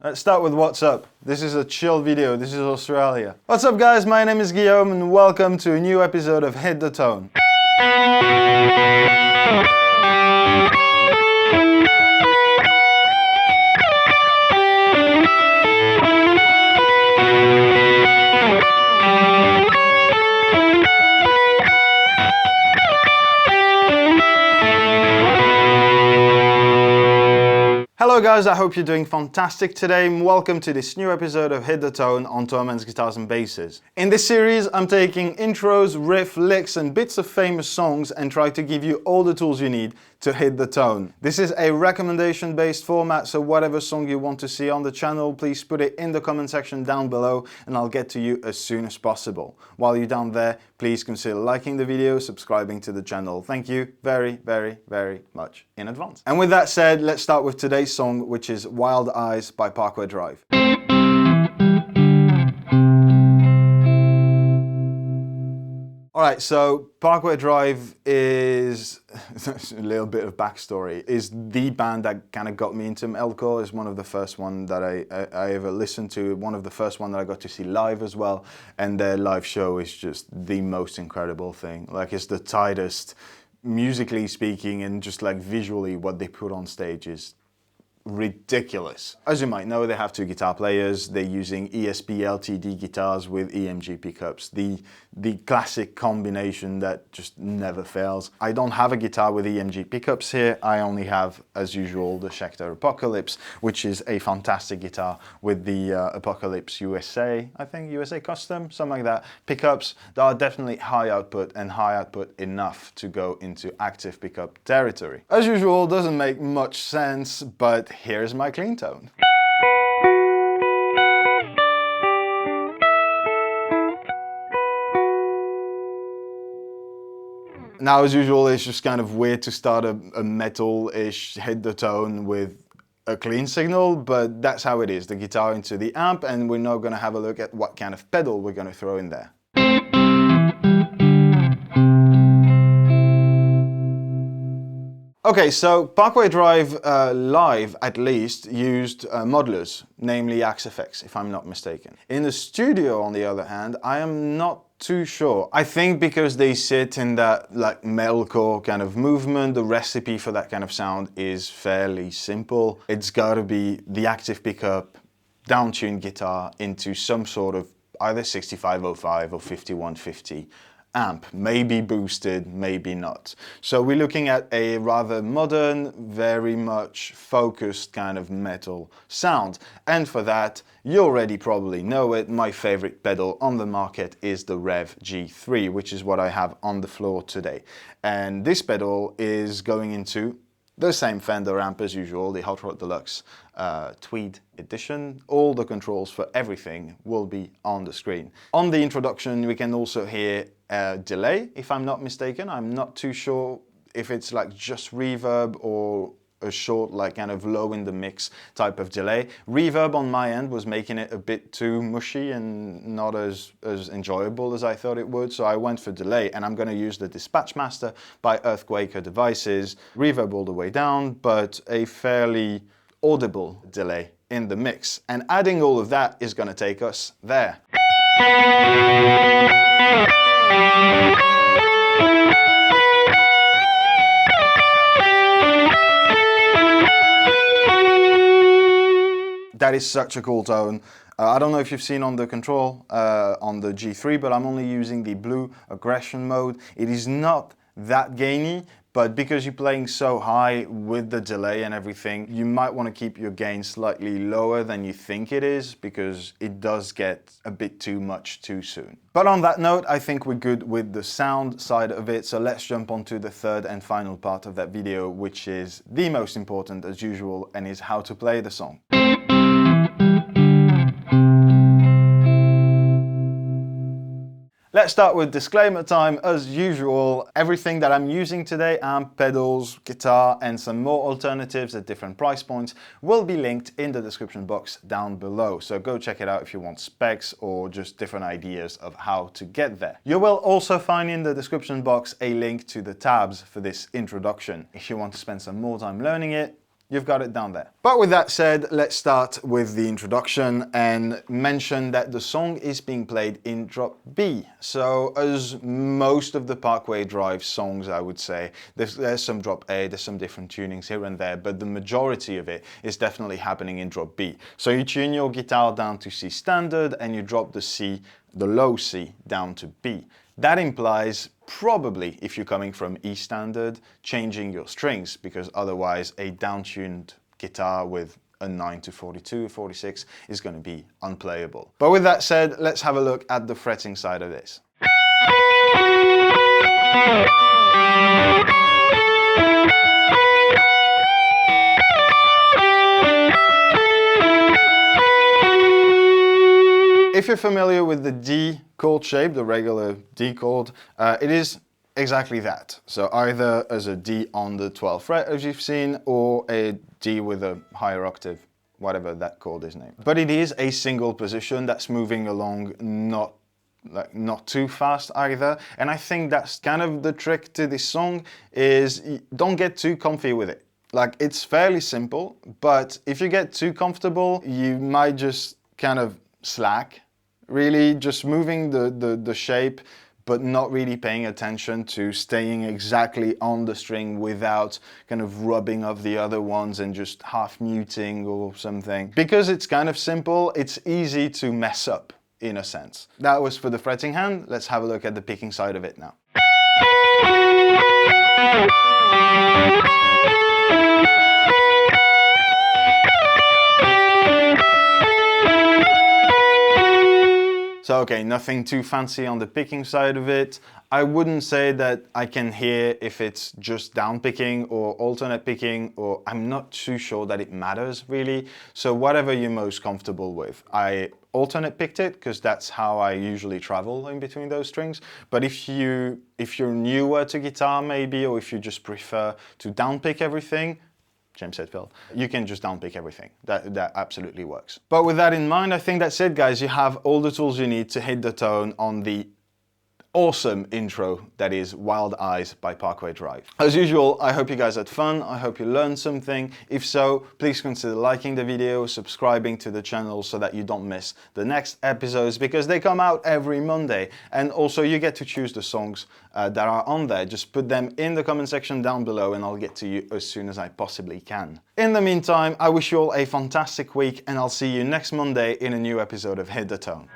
Let's start with what's up. This is a chill video, this is Australia. What's up guys, my name is Guillaume and welcome to a new episode of Hit the Tone. Hello guys, I hope you're doing fantastic today and welcome to this new episode of Hit the Tone on Thomann's Guitars and Basses. In this series I'm taking intros, riff, licks and bits of famous songs and try to give you all the tools you need to hit the tone. This is a recommendation based format, so whatever song you want to see on the channel, please put it in the comment section down below and I'll get to you as soon as possible. While you're down there, please consider liking the video, subscribing to the channel. Thank you very much in advance. And with that said, let's start with today's song, which is Wild Eyes by Parkway Drive. Alright, so Parkway Drive is, a little bit of backstory, is the band that kind of got me into metalcore. It's one of the first one that I ever listened to, one of the first one that I got to see live as well, and their live show is just the most incredible thing. Like, it's the tightest, musically speaking, and just like visually what they put on stage is ridiculous. As you might know, they have two guitar players. They're using ESP LTD guitars with EMG pickups. The classic combination that just never fails. I don't have a guitar with EMG pickups here. I only have, as usual, the Schecter Apocalypse, which is a fantastic guitar with the Apocalypse USA, I think USA Custom, something like that. Pickups that are definitely high output and high output enough to go into active pickup territory. As usual, doesn't make much sense, but here's my clean tone. Now, as usual, it's just kind of weird to start a metal-ish hit the tone with a clean signal, but that's how it is. The guitar into the amp, and we're now going to have a look at what kind of pedal we're going to throw in there. Okay, so Parkway Drive live, at least, used modelers, namely Axe FX, if I'm not mistaken. In the studio, on the other hand, I am not too sure. I think because they sit in that like metalcore kind of movement, the recipe for that kind of sound is fairly simple. It's got to be the active pickup, down-tuned guitar into some sort of either 6505 or 5150 amp, maybe boosted, maybe not. So we're looking at a rather modern, very much focused kind of metal sound. And for that, you already probably know it, my favorite pedal on the market is the Rev G3, which is what I have on the floor today. And this pedal is going into the same Fender amp as usual, the Hot Rod Deluxe Tweed edition. All the controls for everything will be on the screen. On the introduction, we can also hear delay, if I'm not mistaken. I'm not too sure if it's like just reverb or a short, like kind of low in the mix type of delay. Reverb on my end was making it a bit too mushy and not as enjoyable as I thought it would, so I went for delay, and I'm going to use the Dispatch Master by Earthquaker Devices. Reverb all the way down, but a fairly audible delay in the mix. And adding all of that is going to take us there. That is such a cool tone. I don't know if you've seen on the control on the G3, but I'm only using the blue aggression mode. It is not that gainy, but because you're playing so high with the delay and everything, you might want to keep your gain slightly lower than you think it is, because it does get a bit too much too soon. But on that note, I think we're good with the sound side of it, so let's jump on to the third and final part of that video, which is the most important as usual, and is how to play the song. Let's start with disclaimer time. As usual, everything that I'm using today, amp, pedals, guitar, and some more alternatives at different price points, will be linked in the description box down below. So go check it out if you want specs or just different ideas of how to get there. You will also find in the description box a link to the tabs for this introduction. If you want to spend some more time learning it, you've got it down there. But with that said, let's start with the introduction and mention that the song is being played in drop B. So as most of the Parkway Drive songs, I would say, there's some drop A, there's some different tunings here and there, but the majority of it is definitely happening in drop B. So you tune your guitar down to C standard and you drop the C, the low C, down to B. That implies probably, if you're coming from E standard, changing your strings, because otherwise a downtuned guitar with a 9 to 42, 46 is going to be unplayable. But with that said, let's have a look at the fretting side of this. If you're familiar with the D chord shape, the regular D chord, it is exactly that. So either as a D on the 12th fret, as you've seen, or a D with a higher octave, whatever that chord is named. But it is a single position that's moving along not too fast either. And I think that's kind of the trick to this song, is don't get too comfy with it. Like, it's fairly simple, but if you get too comfortable, you might just kind of slack. Really just moving the shape, but not really paying attention to staying exactly on the string without kind of rubbing off the other ones and just half muting or something. Because it's kind of simple, it's easy to mess up in a sense. That was for the fretting hand. Let's have a look at the picking side of it now. So okay, nothing too fancy on the picking side of it. I wouldn't say that I can hear if it's just down picking or alternate picking, or I'm not too sure that it matters really. So whatever you're most comfortable with. I alternate picked it because that's how I usually travel in between those strings. But if you're newer to guitar maybe, or if you just prefer to down pick everything, James Hetfield, you can just downpick everything. That absolutely works. But with that in mind, I think that's it, guys. You have all the tools you need to hit the tone on the awesome intro that is Wild Eyes by Parkway Drive. As usual, I hope you guys had fun. I hope you learned something. If so, please consider liking the video, subscribing to the channel so that you don't miss the next episodes, because they come out every Monday. And also you get to choose the songs that are on there. Just put them in the comment section down below and I'll get to you as soon as I possibly can. In the meantime, I wish you all a fantastic week and I'll see you next Monday in a new episode of Hit the Tone.